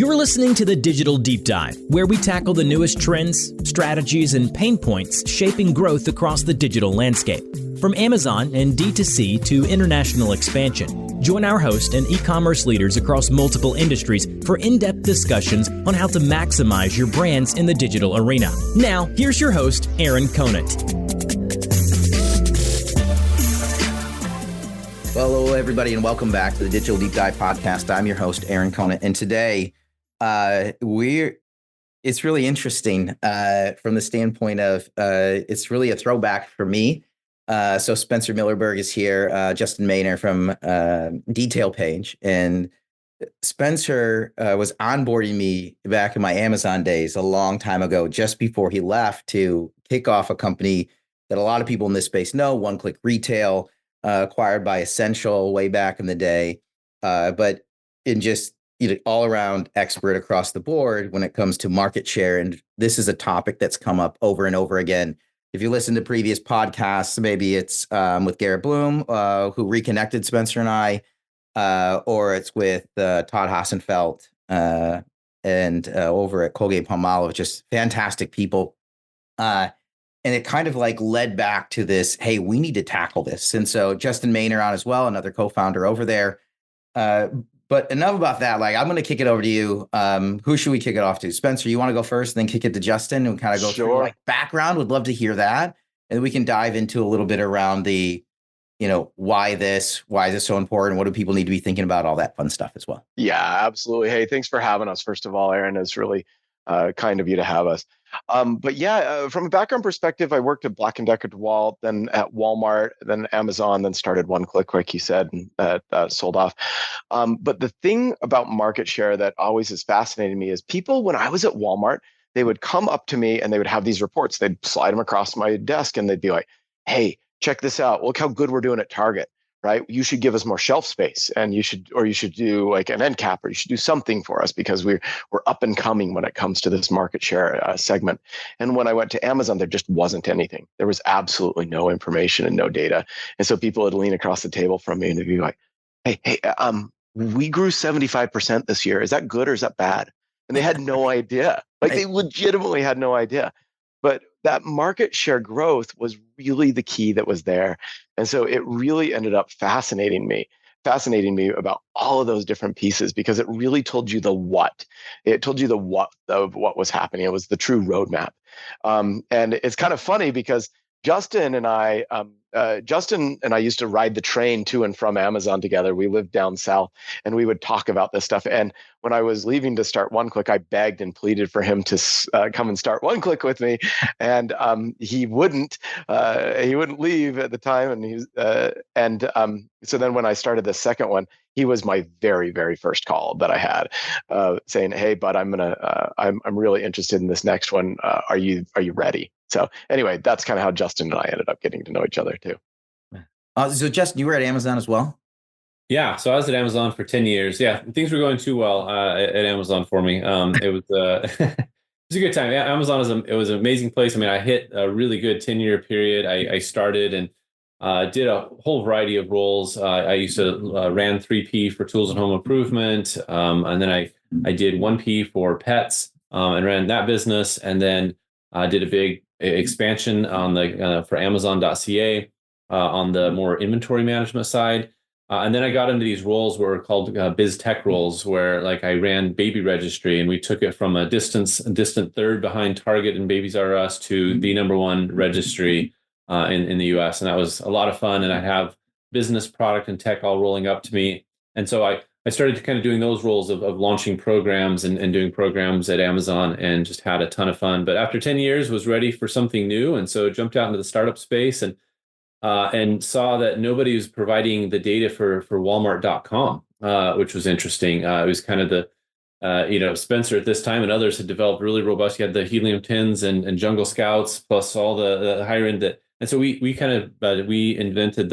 You're listening to the Digital Deep Dive, where we tackle the newest trends, strategies, and pain points shaping growth across the digital landscape. From Amazon and D2C to international expansion, join our host and e-commerce leaders across multiple industries for in-depth discussions on how to maximize your brands in the digital arena. Now, here's your host, Aaron Conant. Well, hello, everybody, and welcome back to the Digital Deep Dive podcast. I'm your host, Aaron Conant, and today it's really interesting from the standpoint of it's really a throwback for me. So Spencer Millerberg is here, Justin Maynor from Detail Page, and Spencer was onboarding me back in my Amazon days a long time ago, just before he left to kick off a company that a lot of people in this space know, One Click Retail, acquired by Essential way back in the day, but in just all around expert across the board when it comes to market share. And this is a topic that's come up over and over again. If you listen to previous podcasts, maybe it's with Garrett Bloom, who reconnected Spencer and I, or it's with Todd Hassenfeld and over at Colgate-Palmolive, just fantastic people. And it kind of like led back to this, hey, we need to tackle this. And so Justin Maynor on as well, another co-founder over there. But enough about that. Like, I'm going to kick it over to you. Who should we kick it off to? Spencer, you want to go first, and then kick it to Justin and kind of go through like background? Would love to hear that. And then we can dive into a little bit around the, why is this so important? What do people need to be thinking about? All that fun stuff as well. Yeah, absolutely. Hey, thanks for having us. First of all, Aaron, it's really kind of you to have us. But yeah, from a background perspective, I worked at Black & Decker DeWalt, then at Walmart, then Amazon, then started One Click, like you said, and that sold off. But the thing about market share that always has fascinated me is people, when I was at Walmart, they would come up to me and they would have these reports. They'd slide them across my desk and they'd be like, hey, check this out. Look how good we're doing at Target. Right? You should give us more shelf space, and you should do like an end cap, or you should do something for us because we're up and coming when it comes to this market share segment. And when I went to Amazon, there just wasn't anything. There was absolutely no information and no data. And so people would lean across the table from me and they'd be like, hey, we grew 75% this year. Is that good or is that bad? And they had no idea. Like, they legitimately had no idea. But that market share growth was really the key that was there. And so it really ended up fascinating me about all of those different pieces, because it really told you the what. It told you the what of what was happening. It was the true roadmap. And it's kind of funny because Justin and I used to ride the train to and from Amazon together. We lived down south, and we would talk about this stuff. And when I was leaving to start One Click, I begged and pleaded for him to come and start One Click with me, and he wouldn't. He wouldn't leave at the time, and so then when I started the second one, he was my very, very first call that I had, saying, "Hey, bud, I'm really interested in this next one. Are you ready?" So anyway, that's kind of how Justin and I ended up getting to know each other too. So Justin, you were at Amazon as well? Yeah, so I was at Amazon for 10 years. Yeah, things were going too well at Amazon for me. It was it was a good time. Yeah, Amazon was an amazing place. I mean, I hit a really good 10-year period. I started and did a whole variety of roles. I used to ran 3P for tools and home improvement, and then I did 1P for pets and ran that business, and then did a big expansion on the for Amazon.ca on the more inventory management side. And then I got into these roles were called biz tech roles, where like I ran baby registry, and we took it from a distant third behind Target and Babies R Us to the number one registry in the US. And that was a lot of fun. And I have business, product, and tech all rolling up to me. And so I started kind of doing those roles of launching programs and doing programs at Amazon, and just had a ton of fun. But after 10 years, was ready for something new. And so jumped out into the startup space and saw that nobody was providing the data for Walmart.com, which was interesting. It was kind of the, Spencer at this time and others had developed really robust. You had the helium tins and jungle scouts, plus all the higher end that. And so we kind of, we invented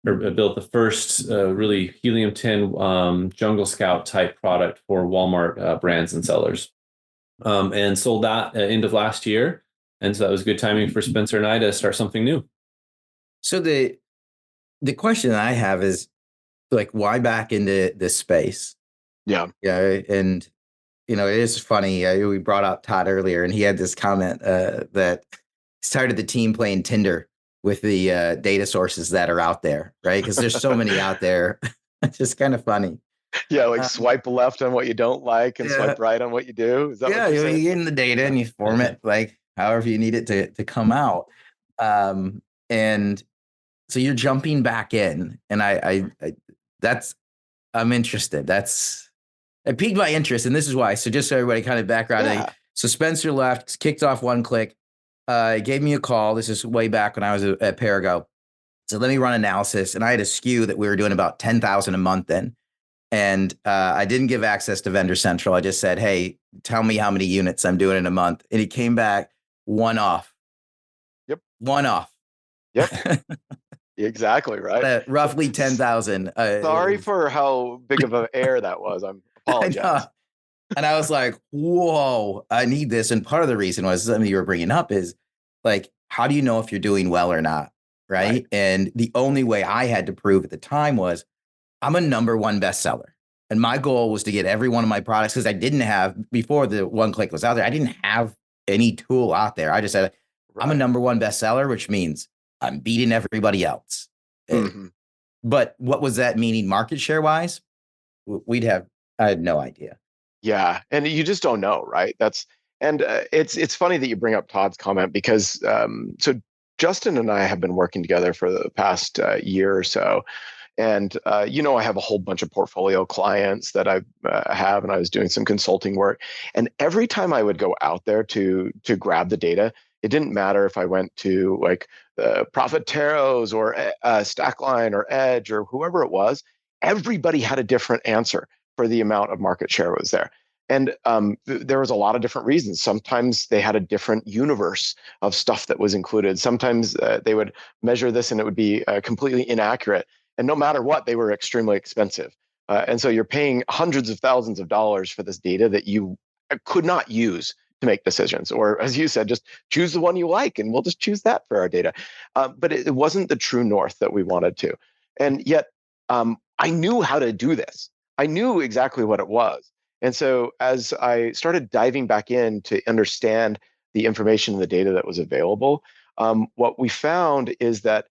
or built the first really helium tin jungle scout type product for Walmart brands and sellers, and sold that end of last year. And so that was good timing for Spencer and I to start something new. So the question I have is, like, why back into this space? Yeah. Yeah. And it is funny. We brought up Todd earlier, and he had this comment that he started the team playing Tinder with the data sources that are out there, right? Because there's so many out there. It's just kind of funny. Yeah, like swipe left on what you don't like and swipe right on what you do. Is that what you're saying? You get in the data and you form it like however you need it to come out. And so you're jumping back in, and I'm interested. It piqued my interest, and this is why. So just so everybody kind of background. So Spencer left, kicked off One Click, gave me a call. This is way back when I was at Parago. So let me run analysis, and I had a SKU that we were doing about 10,000 a month then. And I didn't give access to Vendor Central. I just said, hey, tell me how many units I'm doing in a month. And he came back one off. Yep. One off. Yep. Exactly, right. Roughly 10,000. Sorry for how big of an error that was. I apologize. And I was like, whoa, I need this. And part of the reason was something you were bringing up is like, how do you know if you're doing well or not? Right. And the only way I had to prove at the time was I'm a #1 bestseller. And my goal was to get every one of my products, because I didn't have, before the One Click was out there, I didn't have any tool out there. I just said, I'm a #1 bestseller, which means I'm beating everybody else. Mm-hmm. But what was that meaning market share wise? I had no idea. Yeah. And you just don't know, right? It's funny that you bring up Todd's comment, because so Justin and I have been working together for the past year or so. And, I have a whole bunch of portfolio clients that I have, and I was doing some consulting work. And every time I would go out there to grab the data, it didn't matter if I went to like Profiteros or Stackline or Edge or whoever it was, everybody had a different answer for the amount of market share was there. And there was a lot of different reasons. Sometimes they had a different universe of stuff that was included. Sometimes they would measure this and it would be completely inaccurate. And no matter what, they were extremely expensive. And so you're paying hundreds of thousands of dollars for this data that you could not use to make decisions. Or as you said, just choose the one you like, and we'll just choose that for our data. But it wasn't the true north that we wanted to. And yet I knew how to do this. I knew exactly what it was. And so as I started diving back in to understand the information and the data that was available, what we found is that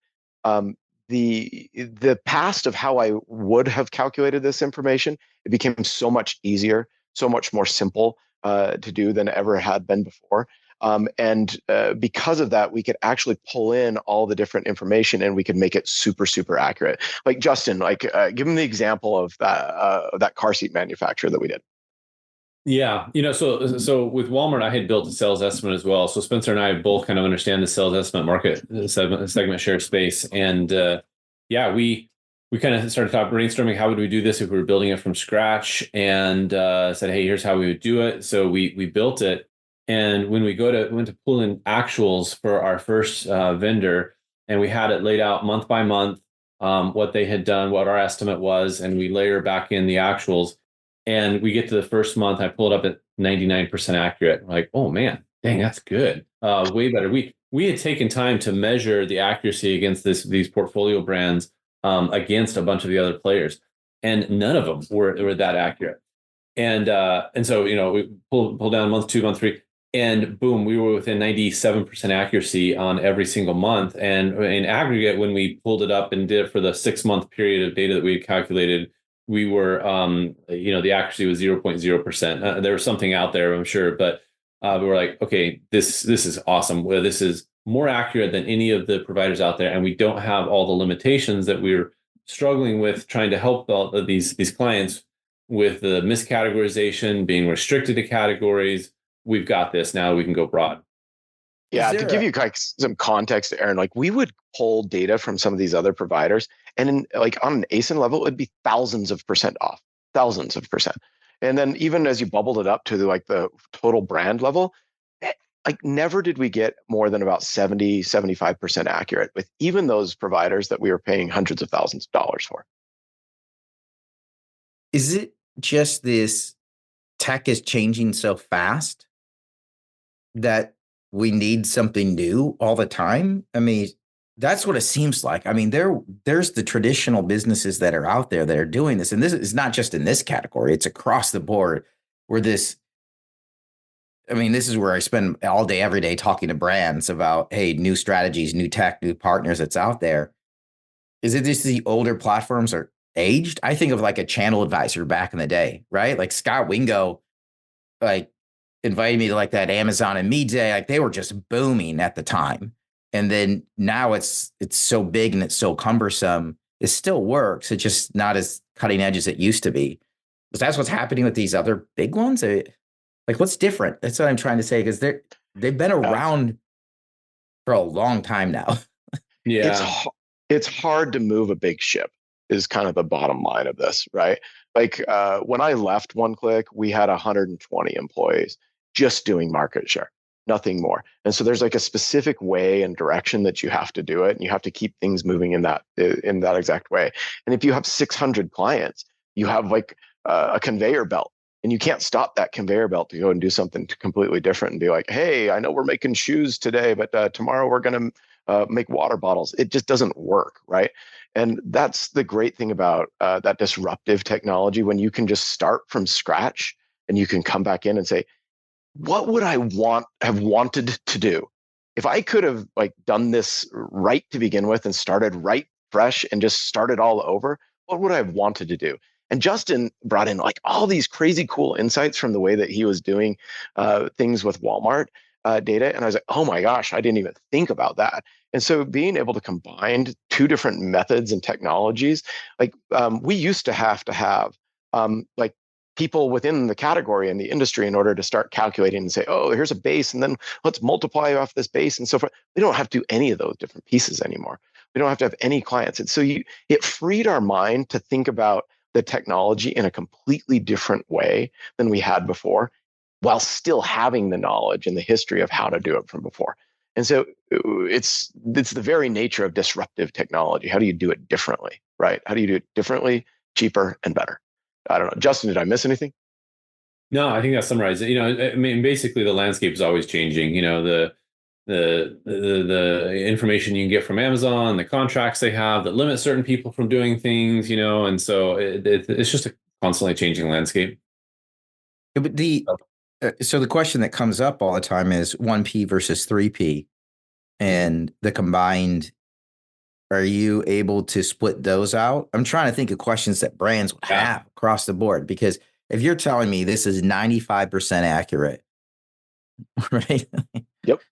the past of how I would have calculated this information, it became so much easier, so much more simple to do than it ever had been before. And because of that, we could actually pull in all the different information, and we could make it super, super accurate. Like Justin, give him the example of that car seat manufacturer that we did. Yeah, so with Walmart, I had built a sales estimate as well. So Spencer and I both kind of understand the sales estimate market segment share space, and we kind of started brainstorming how would we do this if we were building it from scratch, and said, hey, here's how we would do it. So we built it, and when we went to pull in actuals for our first vendor, and we had it laid out month by month, what they had done, what our estimate was, and we layer back in the actuals. And we get to the first month, I pull it up at 99% accurate. We're like, oh man, dang, that's good. Way better. We had taken time to measure the accuracy against these portfolio brands against a bunch of the other players, and none of them were that accurate. And so we pull down month 2, month 3, and boom, we were within 97% accuracy on every single month. And in aggregate, when we pulled it up and did it for the 6-month period of data that we had calculated, we were, the accuracy was 0.0%. There was something out there, I'm sure, but we were like, okay, this is awesome. Well, this is more accurate than any of the providers out there, and we don't have all the limitations that we're struggling with trying to help all of these clients with the miscategorization, being restricted to categories. We've got this now. We can go broad. Yeah, to give you some context, Aaron, we would pull data from some of these other providers, and on an ASIN level, it'd be thousands of percent off, thousands of percent. And then even as you bubbled it up to the total brand level, never did we get more than about 75% accurate with even those providers that we were paying hundreds of thousands of dollars for. Is it just this tech is changing so fast that we need something new all the time? I mean, that's what it seems like. I mean, there's the traditional businesses that are out there that are doing this. And this is not just in this category, it's across the board, where this I mean, this is where I spend all day, every day talking to brands about, hey, new strategies, new tech, new partners that's out there. Is it just the older platforms are aged? I think of like a channel advisor back in the day, right? Like Scott Wingo, like invited me to like that Amazon and Me Day. Like they were just booming at the time. And then now it's so big and it's so cumbersome. It still works. It's just not as cutting edge as it used to be. Because that's what's happening with these other big ones. Like what's different? That's what I'm trying to say. Because they've been around for a long time now. Yeah. It's hard to move a big ship is kind of the bottom line of this, right? Like when I left OneClick, we had 120 employees just doing market share, nothing more. And so there's like a specific way and direction that you have to do it, and you have to keep things moving in that exact way. And if you have 600 clients, you have like a conveyor belt. And you can't stop that conveyor belt to go and do something completely different and be like, hey, I know we're making shoes today, but tomorrow we're going to make water bottles. It just doesn't work, right? And that's the great thing about that disruptive technology, when you can just start from scratch and you can come back in and say, what would I have wanted to do? If I could have like done this right to begin with and started right fresh and just started all over, what would I have wanted to do? And Justin brought in like all these crazy cool insights from the way that he was doing things with Walmart data. And I was like, oh my gosh, I didn't even think about that. And so being able to combine two different methods and technologies, like we used to have like people within the category and the industry in order to start calculating and say, oh, here's a base, and then let's multiply off this base and so forth. We don't have to do any of those different pieces anymore. We don't have to have any clients. And so it freed our mind to think about the technology in a completely different way than we had before, while still having the knowledge and the history of how to do it from before. And so it's the very nature of disruptive technology. How do you do it differently, right? How do you do it differently, cheaper, and better? I don't know. Justin, did I miss anything? No, I think that summarizes it. I mean, basically the landscape is always changing. The information you can get from Amazon, the contracts they have that limit certain people from doing things, and so it's just a constantly changing landscape. But so the question that comes up all the time is 1P versus 3P, and the combined. Are you able to split those out? I'm trying to think of questions that brands would have across the board, because if you're telling me this is 95% accurate, right? Yep.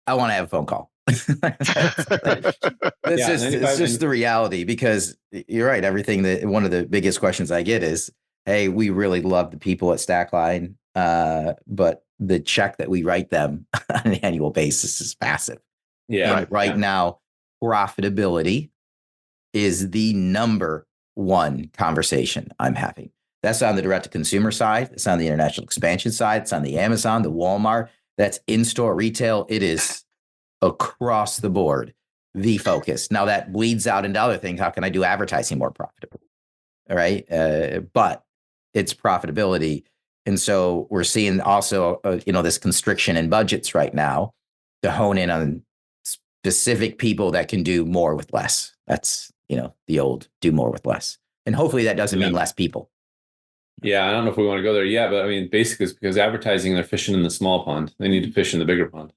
I want to have a phone call. It's just the reality, because you're right. One of the biggest questions I get is, hey, we really love the people at Stackline, but the check that we write them on an annual basis is massive. Yeah. And right now, profitability is the number one conversation I'm having. That's on the direct to consumer side. It's on the international expansion side. It's on the Amazon, the Walmart. That's in-store retail. It is across the board, the focus. Now that bleeds out into other things. How can I do advertising more profitably? All right. But it's profitability. And so we're seeing also, this constriction in budgets right now to hone in on specific people that can do more with less. That's, the old do more with less. And hopefully that doesn't mean less people. Yeah, I don't know if we want to go there yet, but I mean, basically it's because advertising, they're fishing in the small pond. They need to fish in the bigger pond.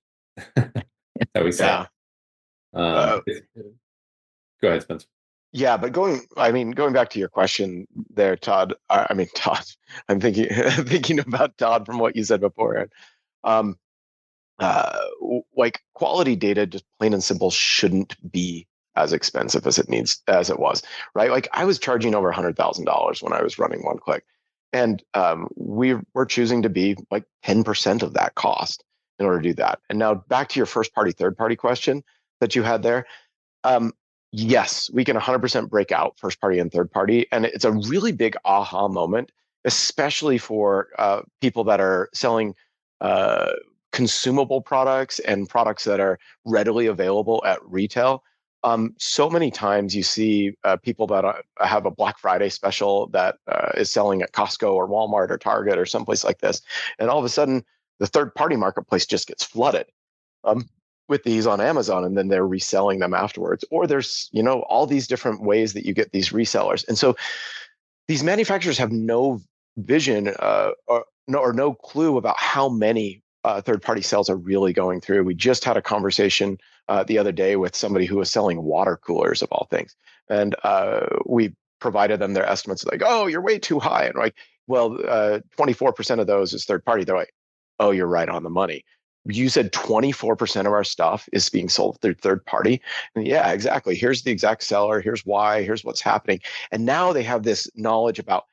That we say. Yeah. Go ahead, Spencer. Yeah, but going back to your question there, Todd. Todd. I'm thinking about Todd from what you said before. Like quality data, just plain and simple, shouldn't be as expensive as it was, right? Like I was charging over $100,000 when I was running OneClick, and we were choosing to be like 10% of that cost in order to do that. And now back to your first party, third party question that you had there. Yes, we can 100% break out first party and third party. And it's a really big aha moment, especially for people that are selling consumable products and products that are readily available at retail. So many times you see people that have a Black Friday special that is selling at Costco or Walmart or Target or someplace like this. And all of a sudden, the third party marketplace just gets flooded with these on Amazon, and then they're reselling them afterwards. Or there's, all these different ways that you get these resellers. And so these manufacturers have no vision no clue about how many third-party sales are really going through. We just had a conversation the other day with somebody who was selling water coolers of all things, and we provided them their estimates. Like, oh, you're way too high, and like, well, 24% of those is third-party. They're like, oh, you're right on the money. You said 24% of our stuff is being sold through third party. And yeah, exactly. Here's the exact seller. Here's why. Here's what's happening. And now they have this knowledge about,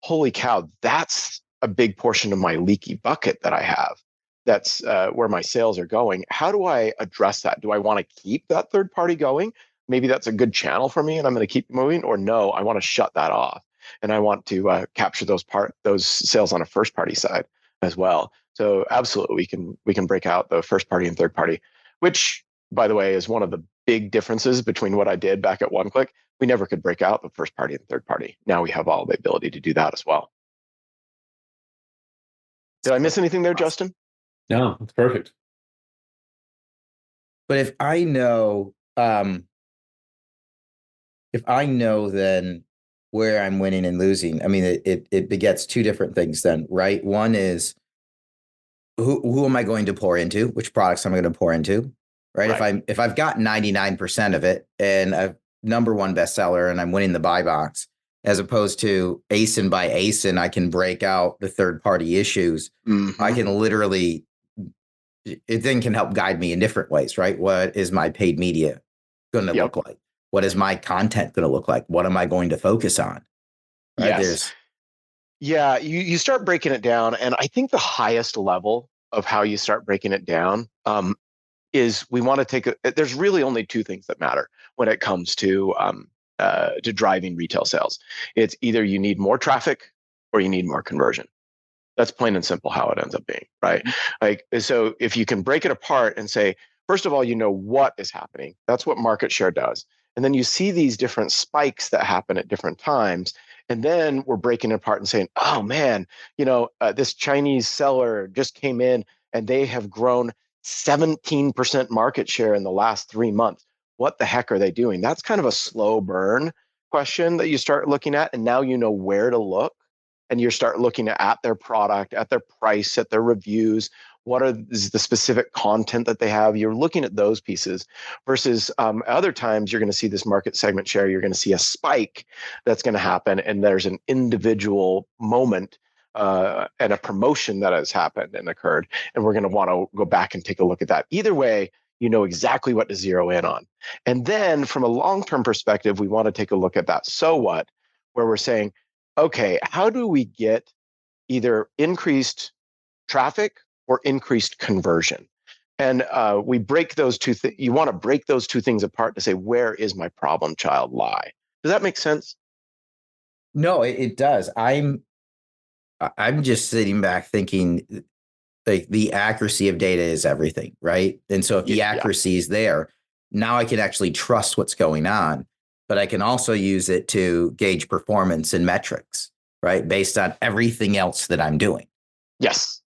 holy cow, that's a big portion of my leaky bucket that I have. That's where my sales are going. How do I address that? Do I want to keep that third party going? Maybe that's a good channel for me and I'm going to keep moving, or no, I want to shut that off and I want to capture those sales on a first party side as well. So absolutely, we can break out the first party and third party, which, by the way, is one of the big differences between what I did back at OneClick. We never could break out the first party and third party. Now we have all the ability to do that as well. Did I miss anything there, Justin? No, it's perfect. But if I know then where I'm winning and losing, I mean, it begets two different things then, right? One is who am I going to pour into? Which products am I going to pour into? Right. If I've got 99% of it and a number one bestseller and I'm winning the buy box, as opposed to ASIN by ASIN, I can break out the third party issues. Mm-hmm. I can literally, it then can help guide me in different ways, right? What is my paid media going to look like? What is my content going to look like? What am I going to focus on? Right? Yes. Yeah, you start breaking it down. And I think the highest level of how you start breaking it down is we want to there's really only two things that matter when it comes to driving retail sales. It's either you need more traffic or you need more conversion. That's plain and simple how it ends up being, right? Like, so if you can break it apart and say, first of all, you know what is happening. That's what market share does. And then you see these different spikes that happen at different times. And then we're breaking it apart and saying, oh man, this Chinese seller just came in and they have grown 17% market share in the last 3 months. What the heck are they doing? That's kind of a slow burn question that you start looking at. And now you know where to look. And you start looking at their product, at their price, at their reviews. What is the specific content that they have? You're looking at those pieces versus other times you're going to see this market segment share. You're going to see a spike that's going to happen. And there's an individual moment and a promotion that has happened and occurred. And we're going to want to go back and take a look at that. Either way, you know exactly what to zero in on. And then from a long-term perspective, we want to take a look at that so what, where we're saying, okay, how do we get either increased traffic or increased conversion? And we break those two things. You want to break those two things apart to say, where is my problem child lie? Does that make sense? No, it does. I'm just sitting back thinking like the accuracy of data is everything, right? And so if the accuracy is there, now I can actually trust what's going on, but I can also use it to gauge performance and metrics, right? Based on everything else that I'm doing. Yes,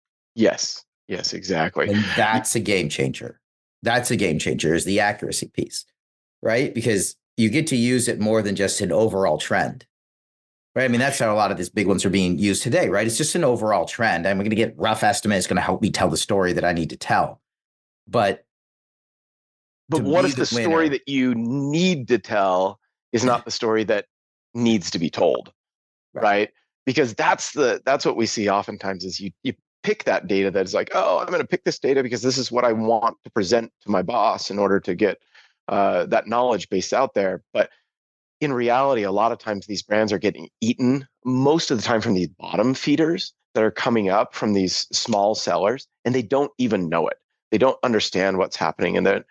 exactly. And that's a game changer. That's a game changer is the accuracy piece, right? Because you get to use it more than just an overall trend, right? I mean, that's how a lot of these big ones are being used today, right? It's just an overall trend. I'm going to get rough estimate. It's going to help me tell the story that I need to tell. But what is the story that you need to tell is not the story that needs to be told, right? Because that's what we see oftentimes is you pick that data that is like, oh, I'm going to pick this data because this is what I want to present to my boss in order to get that knowledge base out there. But in reality, a lot of times these brands are getting eaten most of the time from these bottom feeders that are coming up from these small sellers, and they don't even know it. They don't understand what's happening. And then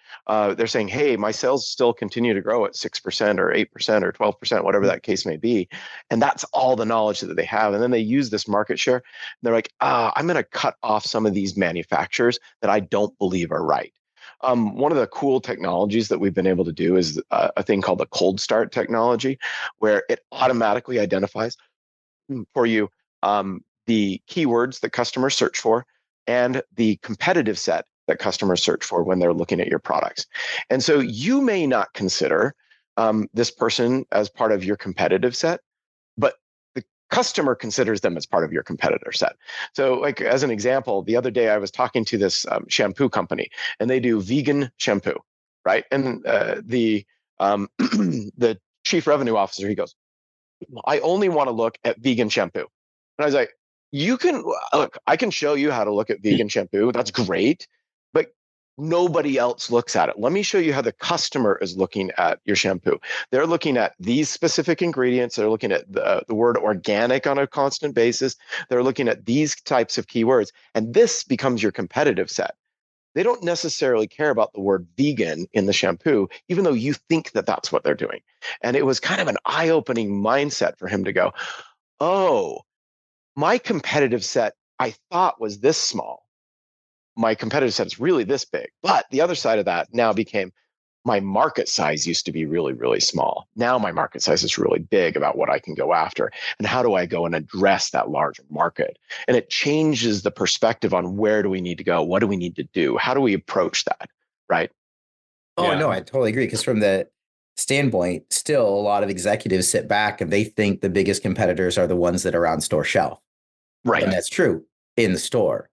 they're saying, hey, my sales still continue to grow at 6% or 8% or 12%, whatever that case may be. And that's all the knowledge that they have. And then they use this market share. And they're like, I'm going to cut off some of these manufacturers that I don't believe are right. One of the cool technologies that we've been able to do is a thing called the cold start technology, where it automatically identifies for you the keywords that customers search for and the competitive set that customers search for when they're looking at your products. And so you may not consider this person as part of your competitive set, but the customer considers them as part of your competitor set. So like as an example, the other day I was talking to this shampoo company, and they do vegan shampoo, right? And the chief revenue officer, he goes, I only want to look at vegan shampoo. And I was like, you can look, I can show you how to look at vegan shampoo. That's great. But nobody else looks at it. Let me show you how the customer is looking at your shampoo. They're looking at these specific ingredients. They're looking at the word organic on a constant basis. They're looking at these types of keywords. And this becomes your competitive set. They don't necessarily care about the word vegan in the shampoo, even though you think that that's what they're doing. And it was kind of an eye-opening mindset for him to go, oh, my competitive set I thought was this small. My competitive set is really this big. But the other side of that now became my market size used to be really, really small. Now my market size is really big about what I can go after. And how do I go and address that larger market? And it changes the perspective on where do we need to go? What do we need to do? How do we approach that? Right? Oh, no, I totally agree. Because from the standpoint, still a lot of executives sit back and they think the biggest competitors are the ones that are on store shelf. Right. And that's true in the store.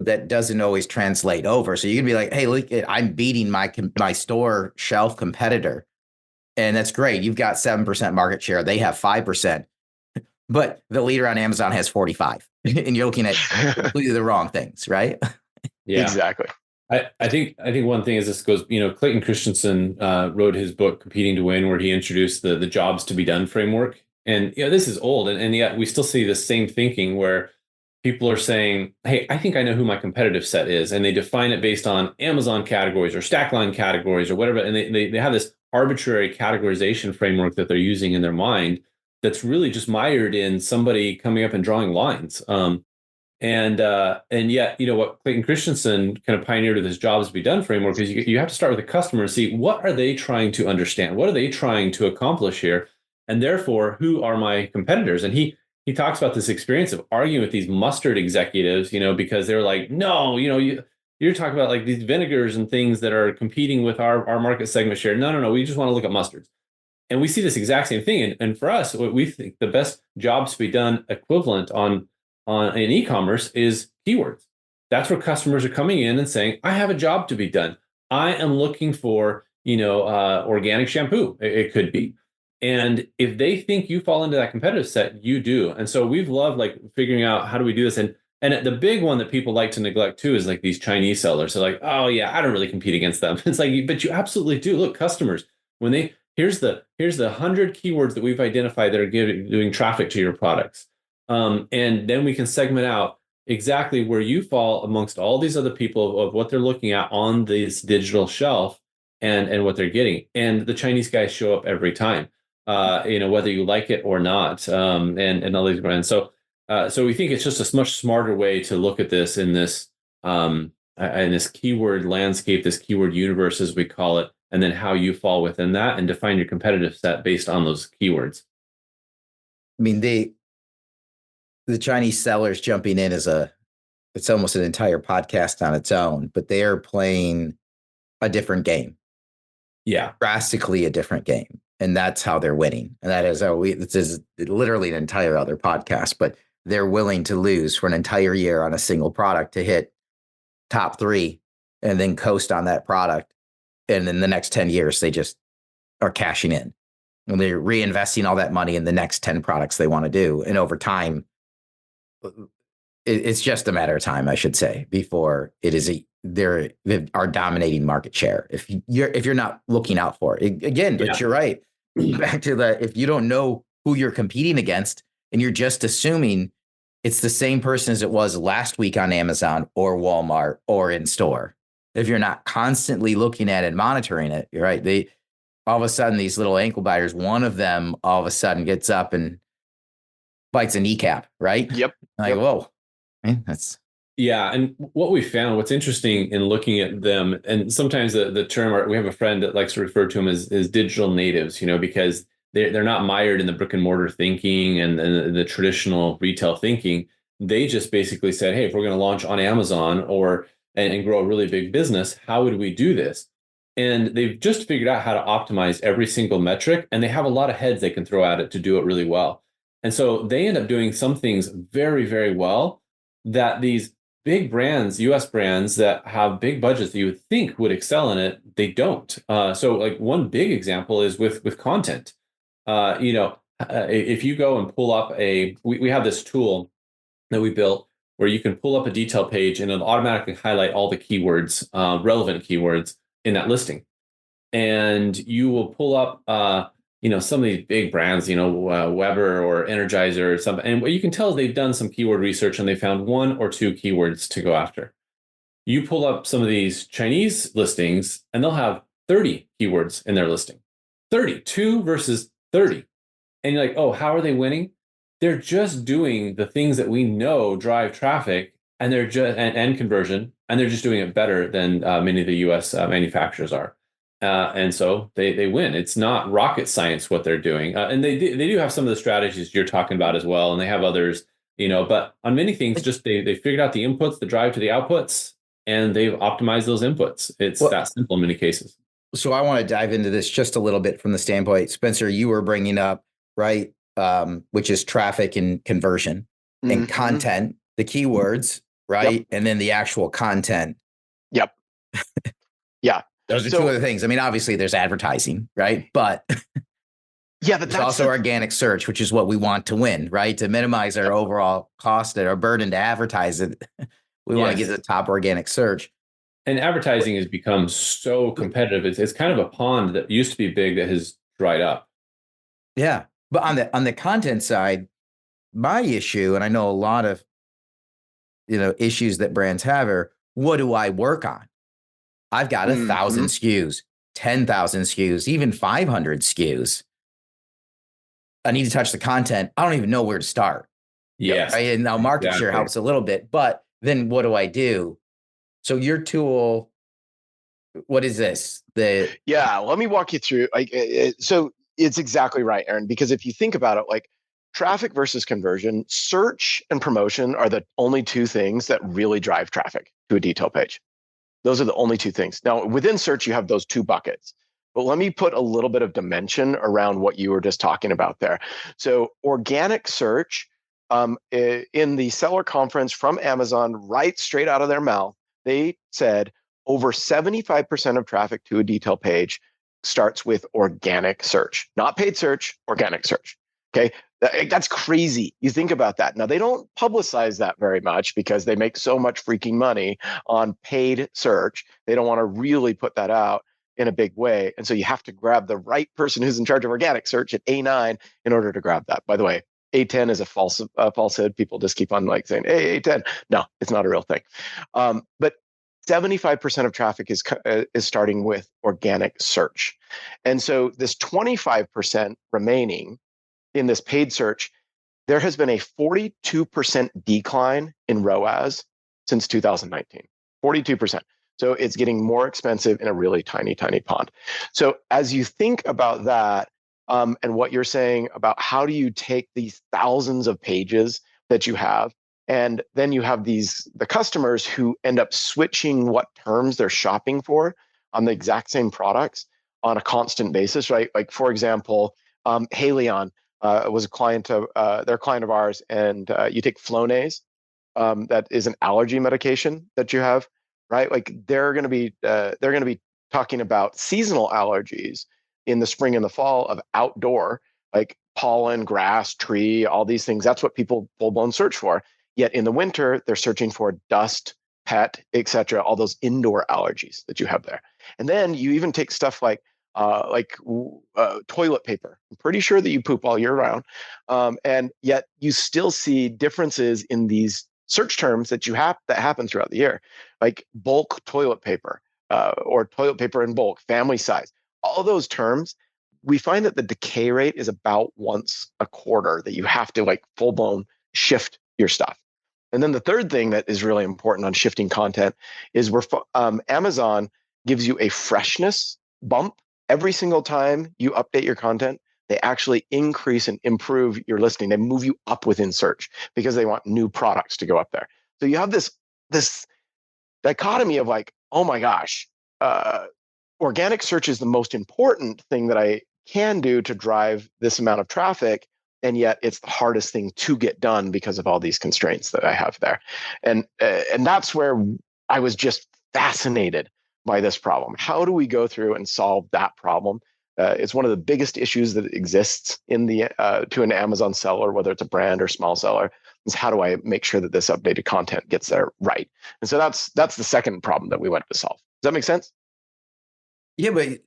That doesn't always translate over. So you can be like, hey, look, I'm beating my store shelf competitor. And that's great. You've got 7% market share. They have 5%. But the leader on Amazon has 45. And you're looking at completely the wrong things, right? Yeah, exactly. I think one thing is this goes, Clayton Christensen wrote his book Competing to Win, where he introduced the jobs to be done framework. And this is old, and yet we still see the same thinking where people are saying, hey, I think I know who my competitive set is. And they define it based on Amazon categories or Stackline categories or whatever. And they have this arbitrary categorization framework that they're using in their mind that's really just mired in somebody coming up and drawing lines. And yet, what Clayton Christensen kind of pioneered with his jobs to be done framework is you have to start with the customer and see what are they trying to understand? What are they trying to accomplish here? And therefore, who are my competitors? And he talks about this experience of arguing with these mustard executives, because they're like, no, you're talking about like these vinegars and things that are competing with our market segment share. No, we just want to look at mustards. And we see this exact same thing. And for us, what we think the best jobs to be done equivalent in e-commerce is keywords. That's where customers are coming in and saying, I have a job to be done. I am looking for, organic shampoo. It could be. And if they think you fall into that competitive set, you do. And so we've loved like figuring out how do we do this. And the big one that people like to neglect too is like these Chinese sellers. So like, oh yeah, I don't really compete against them. It's like, but you absolutely do. Look, customers, when here's the 100 keywords that we've identified that are doing traffic to your products. And then we can segment out exactly where you fall amongst all these other people of what they're looking at on this digital shelf and what they're getting. And the Chinese guys show up every time. Whether you like it or not, and all these brands. So we think it's just a much smarter way to look at this in this keyword landscape, this keyword universe, as we call it, and then how you fall within that and define your competitive set based on those keywords. I mean, the Chinese sellers jumping in it's almost an entire podcast on its own, but they are playing a different game. Yeah, drastically a different game. And that's how they're winning. And that is this is literally an entire other podcast, but they're willing to lose for an entire year on a single product to hit top 3 and then coast on that product. And in the next 10 years, they just are cashing in and they're reinvesting all that money in the next 10 products they want to do. And over time, it's just a matter of time, I should say, before they are dominating market share. If you're not looking out for it again, but You're right. Back to if you don't know who you're competing against and you're just assuming it's the same person as it was last week on Amazon or Walmart or in store. If you're not constantly looking at it and monitoring it, you're right. All of a sudden, these little ankle biters, one of them all of a sudden gets up and bites a kneecap, right? Yep. Whoa, man, that's. Yeah, and what we found, what's interesting in looking at them, and sometimes the term, we have a friend that likes to refer to them as digital natives, because they're not mired in the brick and mortar thinking and the traditional retail thinking. They just basically said, hey, if we're going to launch on Amazon and grow a really big business, how would we do this? And they've just figured out how to optimize every single metric, and they have a lot of heads they can throw at it to do it really well. And so they end up doing some things very, very well that these big brands, US brands that have big budgets that you would think would excel in it, they don't. So like one big example is with content. If you go and pull up we have this tool that we built where you can pull up a detail page and it'll automatically highlight all the keywords, relevant keywords in that listing. And you will pull up, some of these big brands, Weber or Energizer or something. And what you can tell is they've done some keyword research and they found one or two keywords to go after. You pull up some of these Chinese listings and they'll have 30 keywords in their listing. 32 versus 30. And you're like, oh, how are they winning? They're just doing the things that we know drive traffic and they're just and conversion, and they're just doing it better than many of the US manufacturers are. And so they win. It's not rocket science what they're doing. And they do have some of the strategies you're talking about as well. And they have others, but on many things, just they figured out the inputs, the drive to the outputs, and they've optimized those inputs. It's that simple in many cases. So I want to dive into this just a little bit from the standpoint, Spencer, you were bringing up, right, which is traffic and conversion and content, the keywords, right? Yep. And then the actual content. Yep. Yeah. Those are two other things. I mean, obviously there's advertising, right? But yeah, but there's also organic search, which is what we want to win, right? To minimize our overall cost and our burden to advertise it. We want to get the top organic search. And advertising has become so competitive. It's kind of a pond that used to be big that has dried up. Yeah. But on the content side, my issue, and I know a lot of, issues that brands have are, what do I work on? I've got 1,000 SKUs, 10,000 SKUs, even 500 SKUs. I need to touch the content. I don't even know where to start. Yes. Right? And now market share helps a little bit, but then what do I do? So your tool, what is this? Let me walk you through. So it's exactly right, Aaron, because if you think about it, like traffic versus conversion, search and promotion are the only two things that really drive traffic to a detail page. Those are the only two things. Now, within search, you have those two buckets. But let me put a little bit of dimension around what you were just talking about there. So organic search, in the seller conference from Amazon, right straight out of their mouth, they said over 75% of traffic to a detail page starts with organic search, not paid search, organic search. Okay. That's crazy. You think about that. Now, they don't publicize that very much because they make so much freaking money on paid search. They don't want to really put that out in a big way. And so you have to grab the right person who's in charge of organic search at A9 in order to grab that. By the way, A10 is a falsehood. People just keep on saying, hey, A10. No, it's not a real thing. But 75% of traffic is starting with organic search. And so this 25% remaining in this paid search, there has been a 42% decline in ROAS since 2019. 42%. So it's getting more expensive in a really tiny, tiny pond. So as you think about that, and what you're saying about how do you take these thousands of pages that you have, and then you have the customers who end up switching what terms they're shopping for on the exact same products on a constant basis, right? Like, for example, Haleon was a client of they're a client of ours, and you take Flonase, that is an allergy medication that you have, right? Like they're going to be talking about seasonal allergies in the spring and the fall of outdoor, like pollen, grass, tree, all these things. That's what people full-blown search for. Yet in the winter, they're searching for dust, pet, etc., all those indoor allergies that you have there. And then you even take stuff like toilet paper. I'm pretty sure that you poop all year round. And yet you still see differences in these search terms that that happen throughout the year, like bulk toilet paper, or toilet paper in bulk, family size. All those terms, we find that the decay rate is about once a quarter that you have to like full blown shift your stuff. And then the third thing that is really important on shifting content is Amazon gives you a freshness bump every single time you update your content. They actually increase and improve your listing. They move you up within search because they want new products to go up there. So you have this dichotomy of like, oh my gosh, organic search is the most important thing that I can do to drive this amount of traffic. and yet it's the hardest thing to get done because of all these constraints that I have there. And that's where I was just fascinated by this problem. How do we go through and solve that problem? It's one of the biggest issues that exists in the to an Amazon seller, whether it's a brand or small seller, is how do I make sure that this updated content gets there right? And so that's the second problem that we went to solve. Does that make sense? Yeah, but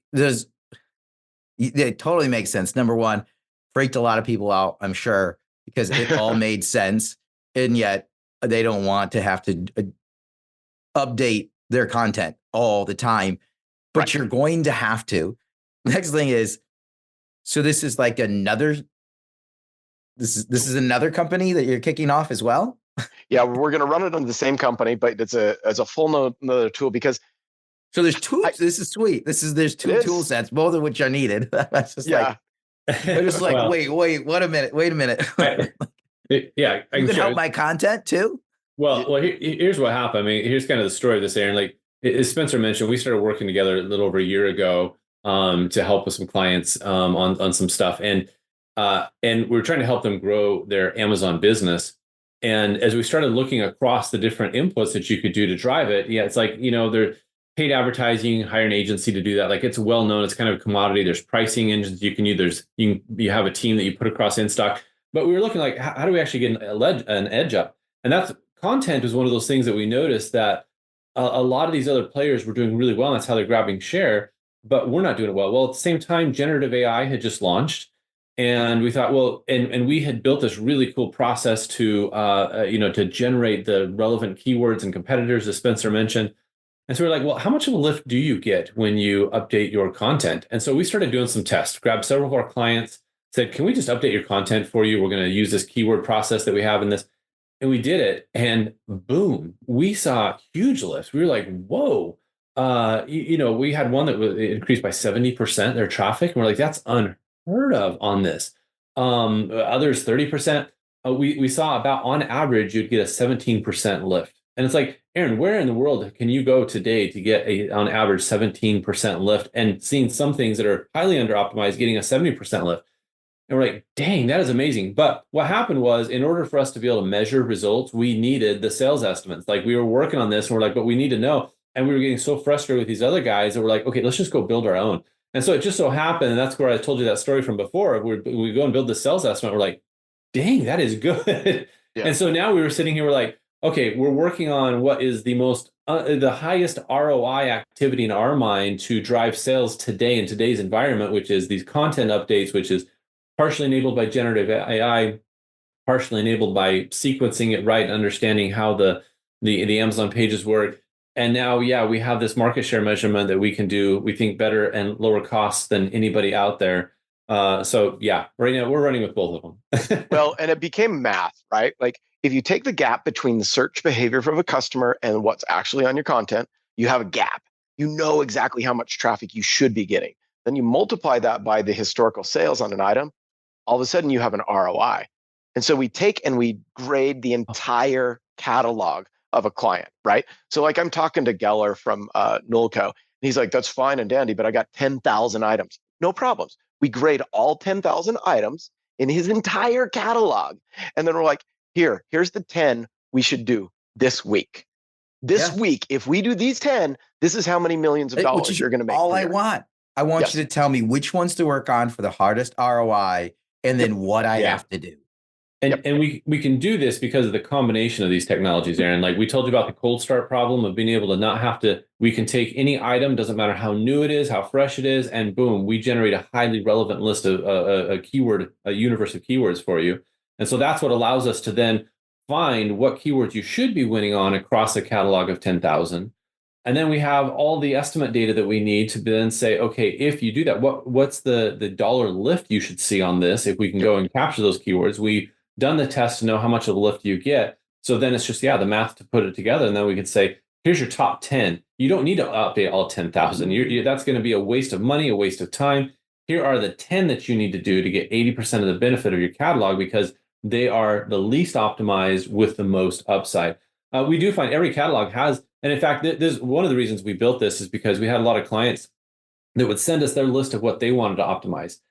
it totally makes sense. Number one, freaked a lot of people out, I'm sure, because it all made sense, and yet they don't want to have to update their content all the time, but Right. you're going to have to. Next thing is, so this is like another, this is another company that you're kicking off as well? Yeah, we're going to run it under the same company, but it's a full another tool because So there's two. This is sweet. There's two tool sets, both of which are needed. That's just yeah. I'm just like, Well, wait a minute. Yeah, I You can can share. help my content too? Well, here's what happened. I mean, here's kind of the story of this, Aaron. Like as Spencer mentioned, we started working together a little over a year ago to help with some clients on some stuff, and we're trying to help them grow their Amazon business. And as we started looking across the different inputs that you could do to drive it, yeah, it's like, they're paid advertising, hire an agency to do that. Like it's well known, it's kind of a commodity. There's pricing engines you can use. You have a team that you put across in stock. But we were looking like, how do we actually get an edge up? And that's content is one of those things that we noticed that a lot of these other players were doing really well. And that's how they're grabbing share, but we're not doing it well. Well, at the same time, generative AI had just launched. And we thought, well, and we had built this really cool process to, to generate the relevant keywords and competitors, as Spencer mentioned. And so we're like, well, how much of a lift do you get when you update your content? And so we started doing some tests, grabbed several of our clients, said, can we just update your content for you? We're going to use this keyword process that we have in this. And we did it. And boom, we saw huge lifts. We were like, whoa. We had one that was increased by 70% their traffic. And we're like, that's unheard of on this. Others, 30%. We saw about on average, you'd get a 17% lift. And it's like, Aaron, where in the world can you go today to get on average 17% lift, and seeing some things that are highly under optimized getting a 70% lift? And we're like, dang, that is amazing. But what happened was, in order for us to be able to measure results, we needed the sales estimates. Like we were working on this and we're like, but we need to know. And we were getting so frustrated with these other guys that we're like, okay, let's just go build our own. And so it just so happened, and that's where I told you that story from before, we go and build the sales estimate. We're like, dang, that is good. Yeah. And so now we were sitting here, we're like, okay, we're working on what is the most, the highest ROI activity in our mind to drive sales today in today's environment, which is these content updates, which is partially enabled by generative AI, partially enabled by sequencing it right, understanding how the Amazon pages work. And now, yeah, we have this market share measurement that we can do, we think, better and lower costs than anybody out there. So yeah, right now we're running with both of them. Well, and it became math, right? Like if you take the gap between the search behavior of a customer and what's actually on your content, you have a gap. You know exactly how much traffic you should be getting. Then you multiply that by the historical sales on an item. All of a sudden you have an ROI. And so we take and we grade the entire catalog of a client, right? So like I'm talking to Geller from Nulco, and he's like, that's fine and dandy, but I got 10,000 items. No problems. We grade all 10,000 items in his entire catalog. And then we're like, here's the 10 we should do this week. This week, if we do these 10, this is how many millions of dollars you're going to make. All I want. I want you to tell me which ones to work on for the hardest ROI, and then what I have to do. And we can do this because of the combination of these technologies, Aaron. Like we told you about the cold start problem of being able to not have to, we can take any item, doesn't matter how new it is, how fresh it is, and boom, we generate a highly relevant list of a universe of keywords for you. And so that's what allows us to then find what keywords you should be winning on across a catalog of 10,000. And then we have all the estimate data that we need to then say, okay, if you do that, what's the dollar lift you should see on this? If we can go and capture those keywords, we done the test to know how much of a lift you get. So then it's just, the math to put it together. And then we can say, here's your top 10. You don't need to update all 10,000. That's going to be a waste of money, a waste of time. Here are the 10 that you need to do to get 80% of the benefit of your catalog because they are the least optimized with the most upside. We do find every catalog has, and in fact, this one of the reasons we built this is because we had a lot of clients that would send us their list of what they wanted to optimize.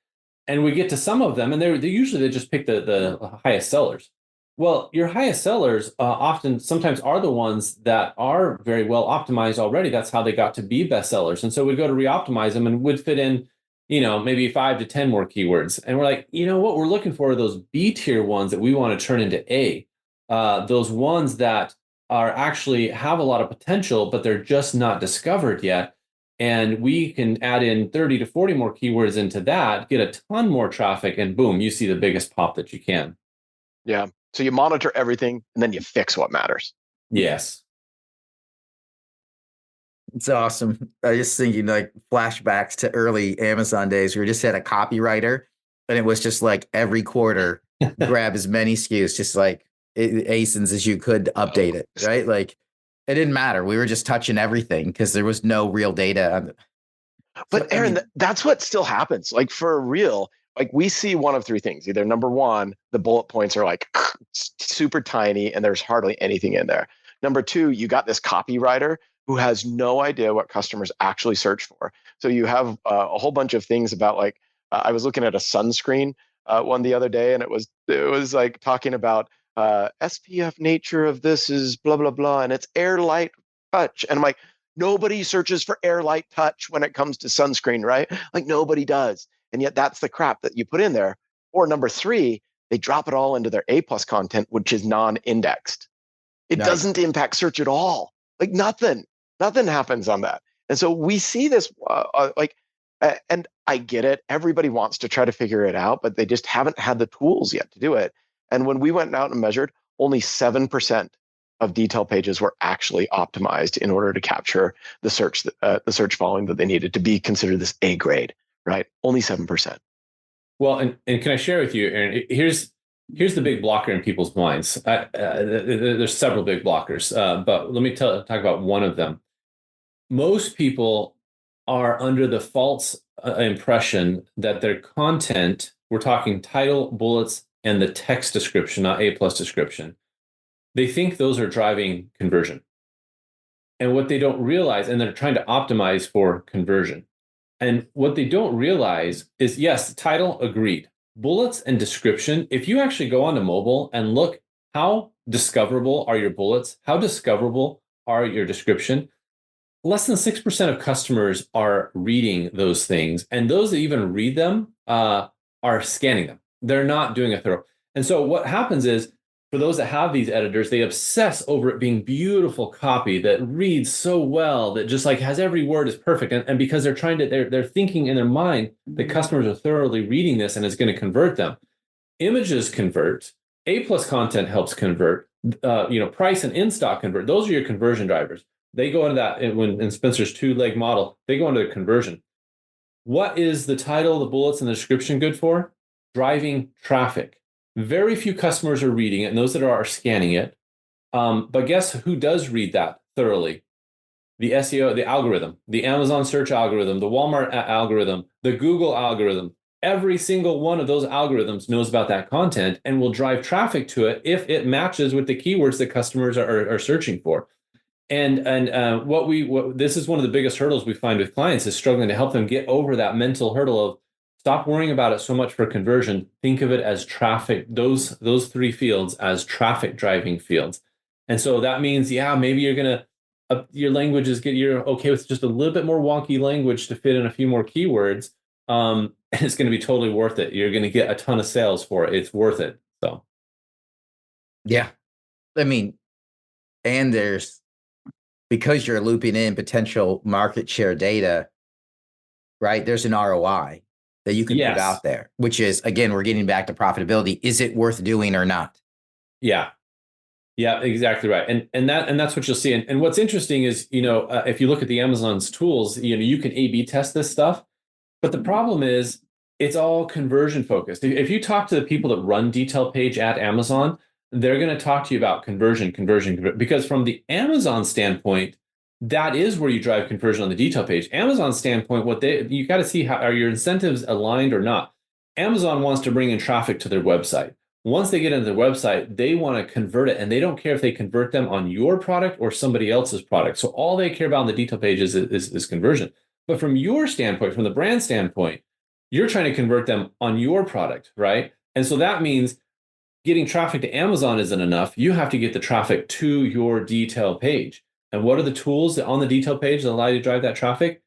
And we get to some of them, and they usually just pick the highest sellers. Well, your highest sellers sometimes are the ones that are very well optimized already. That's how they got to be bestsellers. And so we'd go to reoptimize them and would fit in, maybe 5 to 10 more keywords. And we're like, what we're looking for are those B tier ones that we want to turn into A. Those ones that are actually have a lot of potential, but they're just not discovered yet. And we can add in 30 to 40 more keywords into that, get a ton more traffic, and boom, you see the biggest pop that you can. Yeah. So you monitor everything and then you fix what matters. Yes. It's awesome. I was just thinking like flashbacks to early Amazon days. We just had a copywriter and it was just like every quarter, grab as many SKUs, just like ASINs as you could to update it, right? Like it didn't matter. We were just touching everything because there was no real data. But Aaron, that's what still happens. Like for real, like we see one of three things. Either number one, the bullet points are like super tiny and there's hardly anything in there. Number two, you got this copywriter who has no idea what customers actually search for. So you have a whole bunch of things about like, I was looking at a sunscreen one the other day, and it was like talking about SPF nature of this is blah, blah, blah, and it's airlight touch. And I'm like, nobody searches for airlight touch when it comes to sunscreen, right? Like nobody does. And yet that's the crap that you put in there. Or number three, they drop it all into their A+ content, which is non-indexed. It doesn't impact search at all. Like nothing happens on that. And so we see this and I get it. Everybody wants to try to figure it out, but they just haven't had the tools yet to do it. And when we went out and measured, only 7% of detail pages were actually optimized in order to capture the search volume that they needed to be considered this A grade, right? Only 7%. Well, and can I share with you, Aaron, here's the big blocker in people's minds. There's several big blockers, but let me talk about one of them. Most people are under the false impression that their content, we're talking title, bullets, and the text description, not A+ description, they think those are driving conversion. And what they don't realize, and they're trying to optimize for conversion. And what they don't realize is, yes, title, agreed. Bullets and description, if you actually go onto mobile and look, how discoverable are your bullets? How discoverable are your description? Less than 6% of customers are reading those things. And those that even read them are scanning them. They're not doing a thorough. And so what happens is, for those that have these editors, they obsess over it being beautiful copy that reads so well, that just like has every word is perfect. And because they're they're thinking in their mind that customers are thoroughly reading this and it's going to convert them. Images convert. A+ content helps convert. Price and in-stock convert. Those are your conversion drivers. They go into that in Spencer's 2-leg model. They go into the conversion. What is the title, the bullets, and the description good for? Driving traffic. Very few customers are reading it, and those that are scanning it. But guess who does read that thoroughly? The SEO, the algorithm, the Amazon search algorithm, the Walmart algorithm, the Google algorithm. Every single one of those algorithms knows about that content and will drive traffic to it if it matches with the keywords that customers are searching for. And this is one of the biggest hurdles we find with clients, is struggling to help them get over that mental hurdle of stop worrying about it so much for conversion. Think of it as traffic, those three fields as traffic driving fields. And so that means, maybe you're going to, your language you're okay with just a little bit more wonky language to fit in a few more keywords. And it's going to be totally worth it. You're going to get a ton of sales for it. It's worth it. So. Yeah. I mean, and because you're looping in potential market share data, right? There's an ROI that you can put out there, which is, again, we're getting back to profitability. Is it worth doing or not? Yeah, exactly right. And that's what you'll see. And what's interesting is, if you look at the Amazon's tools, you can A/B test this stuff, but the problem is it's all conversion focused. If you talk to the people that run detail page at Amazon, they're going to talk to you about conversion, because from the Amazon standpoint, that is where you drive conversion on the detail page. Amazon standpoint, you got to see how are your incentives aligned or not. Amazon wants to bring in traffic to their website. Once they get into their website, they want to convert it, and they don't care if they convert them on your product or somebody else's product. So all they care about on the detail page is conversion. But from your standpoint, from the brand standpoint, you're trying to convert them on your product, right? And so that means getting traffic to Amazon isn't enough. You have to get the traffic to your detail page. And what are the tools on the detail page that allow you to drive that traffic?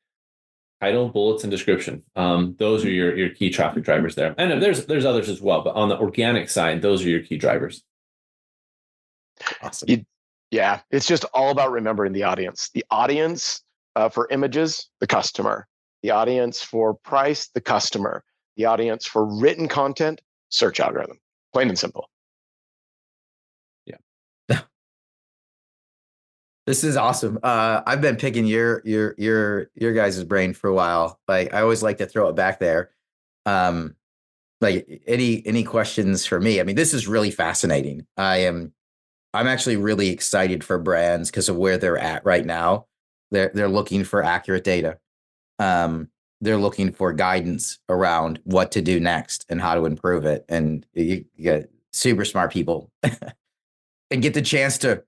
Title, bullets, and description. Those are your key traffic drivers there. And there's others as well, but on the organic side, those are your key drivers. Awesome. Yeah, it's just all about remembering the audience. The audience for images, the customer. The audience for price, the customer. The audience for written content, search algorithm. Plain and simple. Yeah. This is awesome. I've been picking your guys' brain for a while. Like I always like to throw it back there. Like any questions for me? I mean, this is really fascinating. I'm actually really excited for brands because of where they're at right now. They're looking for accurate data. They're looking for guidance around what to do next and how to improve it. And you get super smart people and get the chance to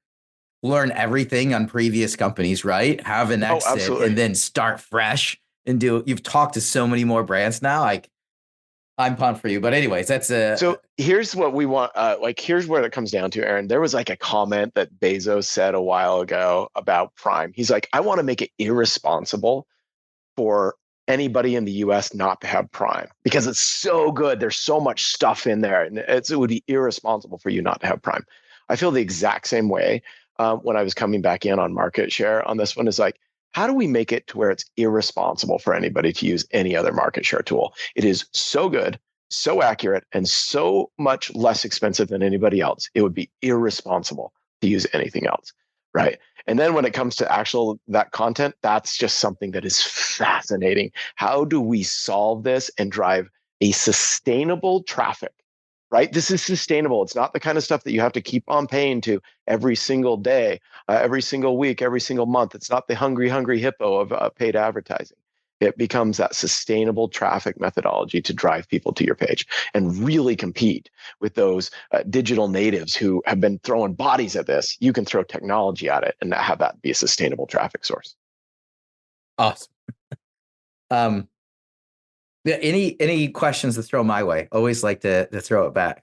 learn everything on previous companies, right? Have an exit and then start fresh and you've talked to so many more brands now. Like I'm pumped for you. But anyways, so here's what we want. Here's where it comes down to, Aaron. There was like a comment that Bezos said a while ago about Prime. He's like, I want to make it irresponsible for anybody in the US not to have Prime because it's so good. There's so much stuff in there, and it would be irresponsible for you not to have Prime. I feel the exact same way when I was coming back in on market share on this one. Is like, how do we make it to where it's irresponsible for anybody to use any other market share tool? It is so good, so accurate, and so much less expensive than anybody else. It would be irresponsible to use anything else, right? And then when it comes to that content, that's just something that is fascinating. How do we solve this and drive a sustainable traffic, right? This is sustainable. It's not the kind of stuff that you have to keep on paying to every single day, every single week, every single month. It's not the hungry hippo of paid advertising. It becomes that sustainable traffic methodology to drive people to your page and really compete with those digital natives who have been throwing bodies at this. You can throw technology at it and have that be a sustainable traffic source. Awesome. Any questions to throw my way? Always like to throw it back.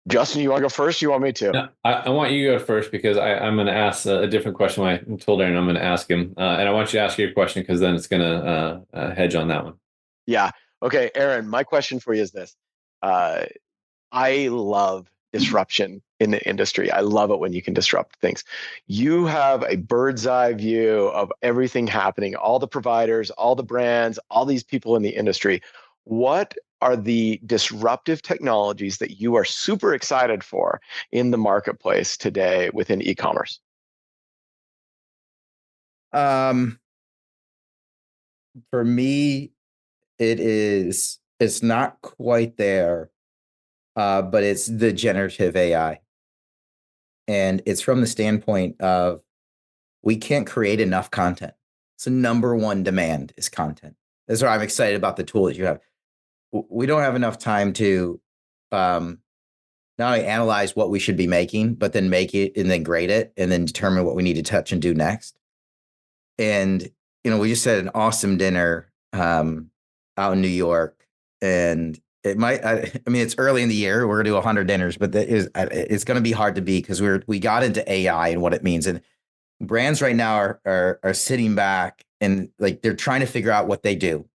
Justin, you want to go first? You want me to? No, I want you to go first because I'm going to ask a different question. I told Aaron I'm going to ask him, and I want you to ask your question because then it's going to hedge on that one. Yeah. Okay, Aaron, my question for you is this. I love disruption in the industry. I love it when you can disrupt things. You have a bird's eye view of everything happening, all the providers, all the brands, all these people in the industry. What are the disruptive technologies that you are super excited for in the marketplace today within e-commerce? For me, it's not quite there, but it's the generative AI. And it's from the standpoint of we can't create enough content. So number one demand is content. That's why I'm excited about the tool that you have. We don't have enough time to not only analyze what we should be making, but then make it and then grade it and then determine what we need to touch and do next. And, we just had an awesome dinner out in New York, and it might, it's early in the year. We're going to do 100 dinners, but it's going to be hard to beat because we got into AI and what it means. And brands right now are sitting back and like, they're trying to figure out what they do.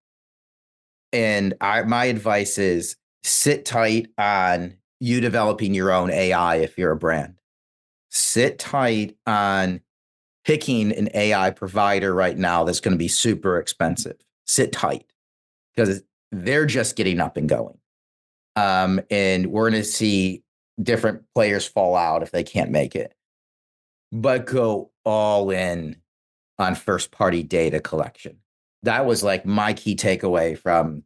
And my advice is sit tight on you developing your own AI if you're a brand. Sit tight on picking an AI provider right now that's going to be super expensive. Sit tight because they're just getting up and going. And we're going to see different players fall out if they can't make it. But go all in on first-party data collection. That was like my key takeaway from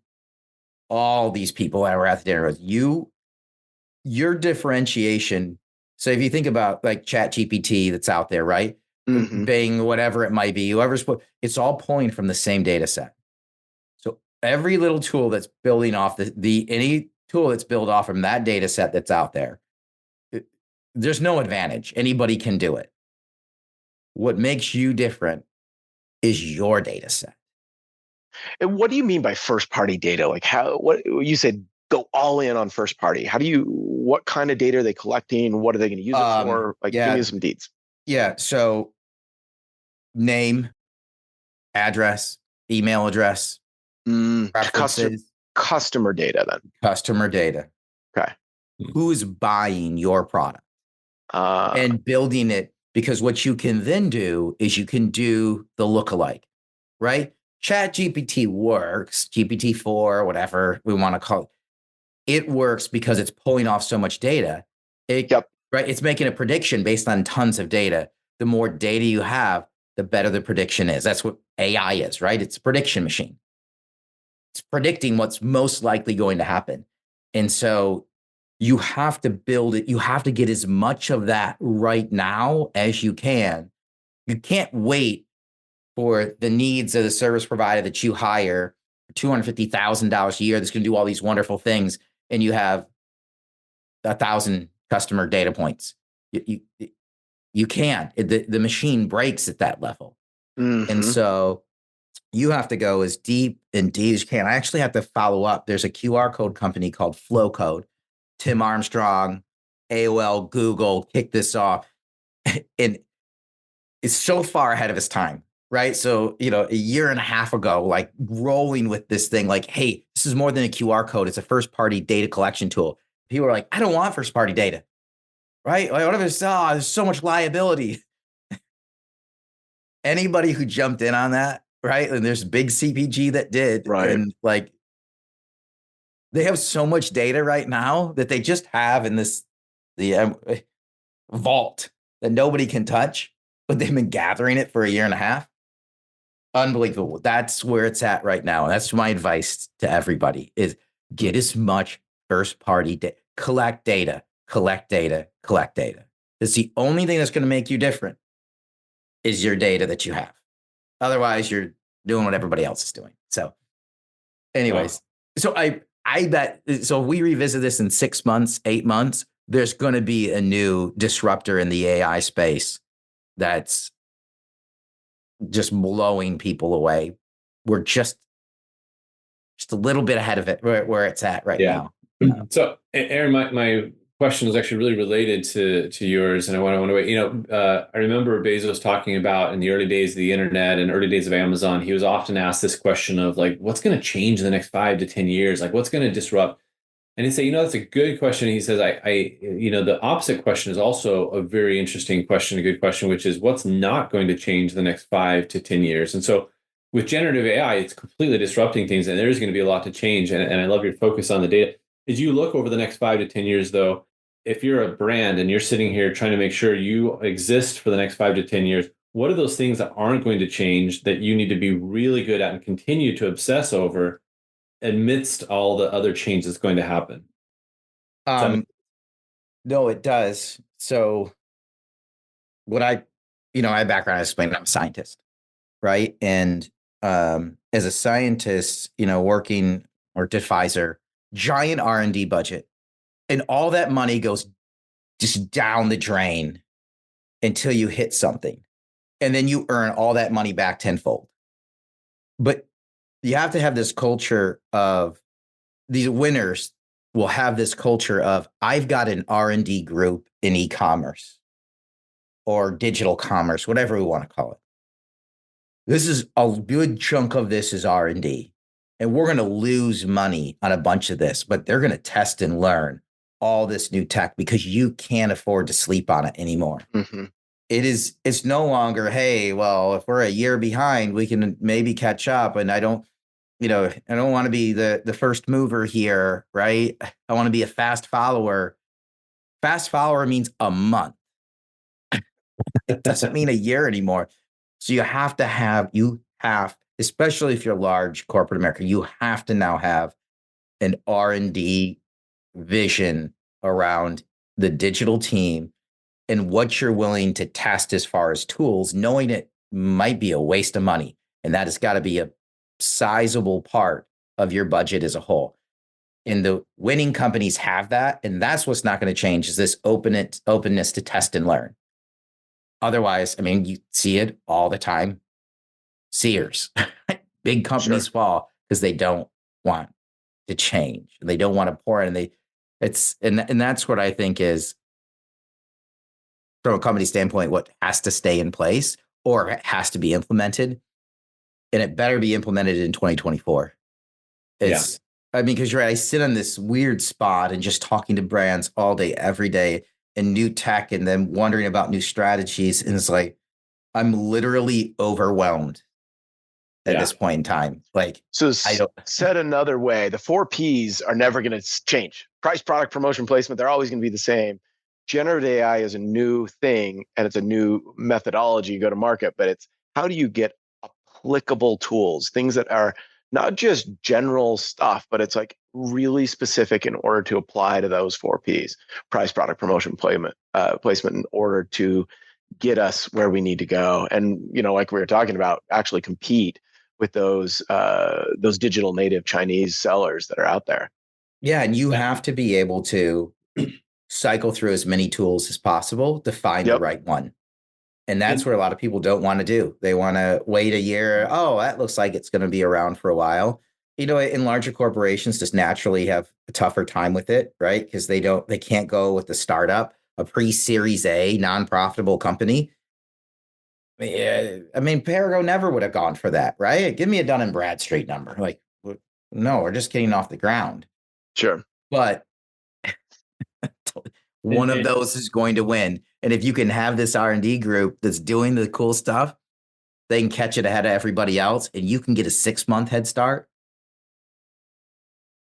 all these people that were at the dinner was your differentiation. So if you think about like ChatGPT that's out there, right? Mm-hmm. Bing, whatever it might be, it's all pulling from the same data set. So every little tool that's building off any tool that's built off from that data set that's out there, there's no advantage. Anybody can do it. What makes you different is your data set. And what do you mean by first party data? Like what you said, go all in on first party. What kind of data are they collecting? What are they going to use it for? Like, give me some deets. Yeah. So name, address, email address, preferences. Customer data then. Customer data. Okay. Who's buying your product and building it? Because what you can then do is you can do the lookalike, right? Chat GPT works, GPT-4, whatever we want to call it. It works because it's pulling off so much data. Right? It's making a prediction based on tons of data. The more data you have, the better the prediction is. That's what AI is, right? It's a prediction machine. It's predicting what's most likely going to happen. And so you have to build it. You have to get as much of that right now as you can. You can't wait for the needs of the service provider that you hire for $250,000 a year that's going to do all these wonderful things, and you have 1,000 customer data points. You can't. The machine breaks at that level. Mm-hmm. And so you have to go as deep and deep as you can. I actually have to follow up. There's a QR code company called Flowcode. Tim Armstrong, AOL, Google kicked this off. And it's so far ahead of its time, right? So, a year and a half ago, like rolling with this thing, like, hey, this is more than a QR code. It's a first party data collection tool. People are like, I don't want first party data, right? Like, whatever, there's so much liability. Anybody who jumped in on that, right? And there's big CPG that did, right? And like, they have so much data right now that they just have in the vault that nobody can touch, but they've been gathering it for a year and a half. Unbelievable. That's where it's at right now. And that's my advice to everybody is get as much first party data, collect data. It's the only thing that's going to make you different is your data that you have. Otherwise, you're doing what everybody else is doing. So anyways, So I bet, so if we revisit this in 6 months, 8 months, there's going to be a new disruptor in the AI space that's just blowing people away. We're just a little bit ahead of it where it's at right now. So, Aaron, my question is actually really related to yours, and I want to wait. I remember Bezos talking about in the early days of the internet and early days of Amazon, he was often asked this question of like, what's going to change in the next 5 to 10 years? Like, what's going to disrupt? And he'd say, that's a good question. And he says, the opposite question is also a very interesting question, a good question, which is what's not going to change the next 5 to 10 years? And so with generative AI, it's completely disrupting things, and there's going to be a lot to change. And I love your focus on the data. As you look over the next 5 to 10 years, though, if you're a brand and you're sitting here trying to make sure you exist for the next 5 to 10 years, what are those things that aren't going to change that you need to be really good at and continue to obsess over amidst all the other change that's going to happen? No, it does. So what my background, I explained, I'm a scientist, right? And as a scientist, working or at Pfizer, giant R&D budget, and all that money goes just down the drain until you hit something. And then you earn all that money back tenfold. But you have to have this culture of these winners will have this culture of I've got an R&D group in e-commerce or digital commerce, whatever we want to call it. This is a good chunk of this is R&D. And we're going to lose money on a bunch of this, but they're going to test and learn all this new tech because you can't afford to sleep on it anymore. Mm-hmm. It's no longer, hey, well, if we're a year behind, we can maybe catch up. And I don't want to be the first mover here, right? I want to be a fast follower. Fast follower means a month. It doesn't mean a year anymore. So you have, especially if you're large corporate America, you have to now have an R&D vision around the digital team and what you're willing to test as far as tools, knowing it might be a waste of money. And that has got to be a sizable part of your budget as a whole. And the winning companies have that. And that's what's not going to change is this openness to test and learn. Otherwise, you see it all the time. Sears. Big companies fall because they don't want to change. They don't want to pour in. And that's what I think is, from a company standpoint, what has to stay in place or has to be implemented. And it better be implemented in 2024. I mean, because you're right, I sit on this weird spot and just talking to brands all day, every day, and new tech, and then wondering about new strategies. And it's like, I'm literally overwhelmed at this point in time. Like, so said another way, the 4Ps are never going to change. Price, product, promotion, placement, they're always going to be the same. Generative AI is a new thing, and it's a new methodology go to market, but it's how do you get applicable tools, things that are not just general stuff, but it's like really specific in order to apply to those 4Ps: price, product, promotion, placement, in order to get us where we need to go. And, like we were talking about, actually compete with those digital native Chinese sellers that are out there. Yeah. And you have to be able to cycle through as many tools as possible to find the right one. And that's what a lot of people don't want to do. They want to wait a year. Oh, that looks like it's going to be around for a while. In larger corporations just naturally have a tougher time with it, right? Because they can't go with the startup, a pre-Series A, non-profitable company. I mean, Perigo never would have gone for that, right? Give me a Dun & Bradstreet number. Like, no, we're just getting off the ground. Sure. But one of those is going to win. And if you can have this R&D group that's doing the cool stuff, they can catch it ahead of everybody else, and you can get a 6-month head start.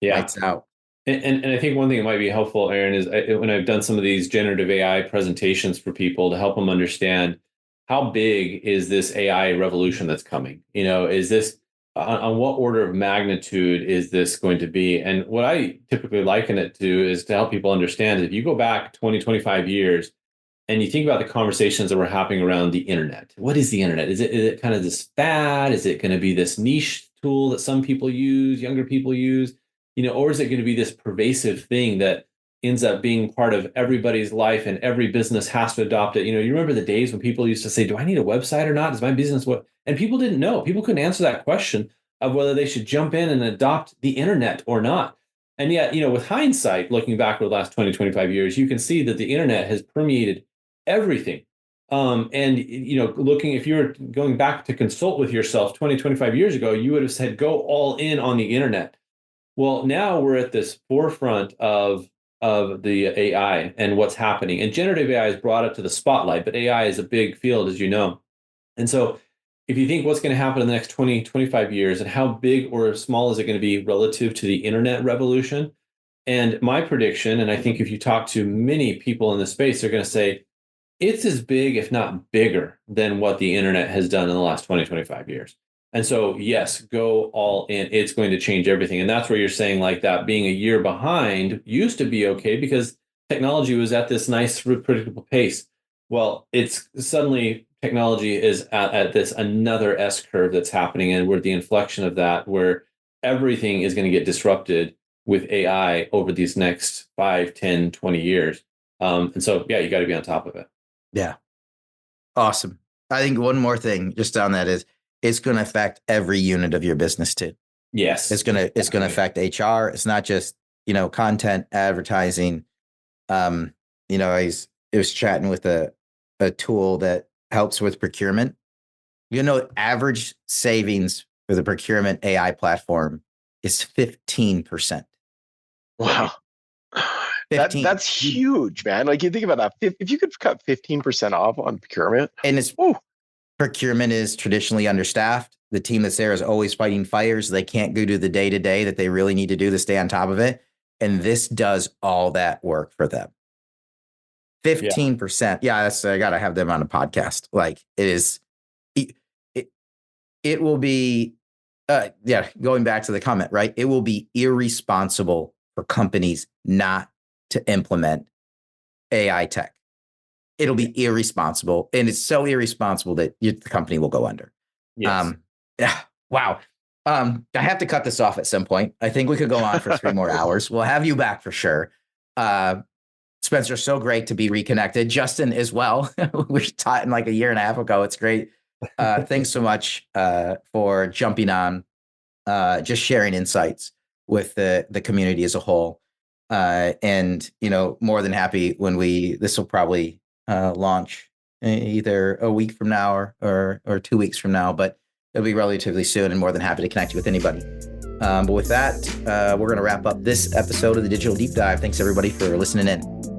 Yeah. Lights out. And I think one thing that might be helpful, Aaron, is when I've done some of these generative AI presentations for people to help them understand how big is this AI revolution that's coming. Is this on what order of magnitude is this going to be? And what I typically liken it to is to help people understand, if you go back 20, 25 years and you think about the conversations that were happening around the internet. What is the internet? Is it kind of this fad? Is it going to be this niche tool that some people use, younger people use? Or is it going to be this pervasive thing that ends up being part of everybody's life and every business has to adopt it? You remember the days when people used to say, do I need a website or not? Does my business what? And people didn't know. People couldn't answer that question of whether they should jump in and adopt the internet or not. And yet, with hindsight, looking back over the last 20, 25 years, you can see that the internet has permeated everything. If you were going back to consult with yourself 20, 25 years ago, you would have said, go all in on the internet. Well, now we're at this forefront of the AI and what's happening. And generative AI is brought up to the spotlight, but AI is a big field, as you know. And so if you think what's going to happen in the next 20, 25 years and how big or small is it going to be relative to the internet revolution? And my prediction, and I think if you talk to many people in the space, they're going to say it's as big, if not bigger, than what the internet has done in the last 20, 25 years. And so, yes, go all in. It's going to change everything. And that's where you're saying like that being a year behind used to be okay because technology was at this nice, predictable pace. Well, it's suddenly technology is at this another S curve that's happening. And we're at the inflection of that, where everything is going to get disrupted with AI over these next 5, 10, 20 years. And so, yeah, you got to be on top of it. Yeah. Awesome. I think one more thing just on that is it's going to affect every unit of your business too. Yes. It's going to affect HR. It's not just, content, advertising. I was chatting with a tool that helps with procurement. Average savings for the procurement AI platform is 15%. Wow. 15. That's huge, man. Like you think about that. If you could cut 15% off on procurement. And procurement is traditionally understaffed. The team that's there is always fighting fires. They can't go do the day-to-day that they really need to do to stay on top of it. And this does all that work for them. 15%. Yeah, I got to have them on a podcast. Like it is, it will be, going back to the comment, right? It will be irresponsible for companies not to implement AI tech. It'll be irresponsible. And it's so irresponsible that the company will go under. Yes. Wow. I have to cut this off at some point. I think we could go on for 3 more hours. We'll have you back for sure. Spencer, so great to be reconnected. Justin as well. We were talking like a year and a half ago. It's great thanks so much for jumping on, just sharing insights with the community as a whole. And, more than happy when this will probably launch either a week from now or 2 weeks from now, but it'll be relatively soon, and more than happy to connect you with anybody. But with that, we're going to wrap up this episode of the Digital Deep Dive. Thanks everybody for listening in.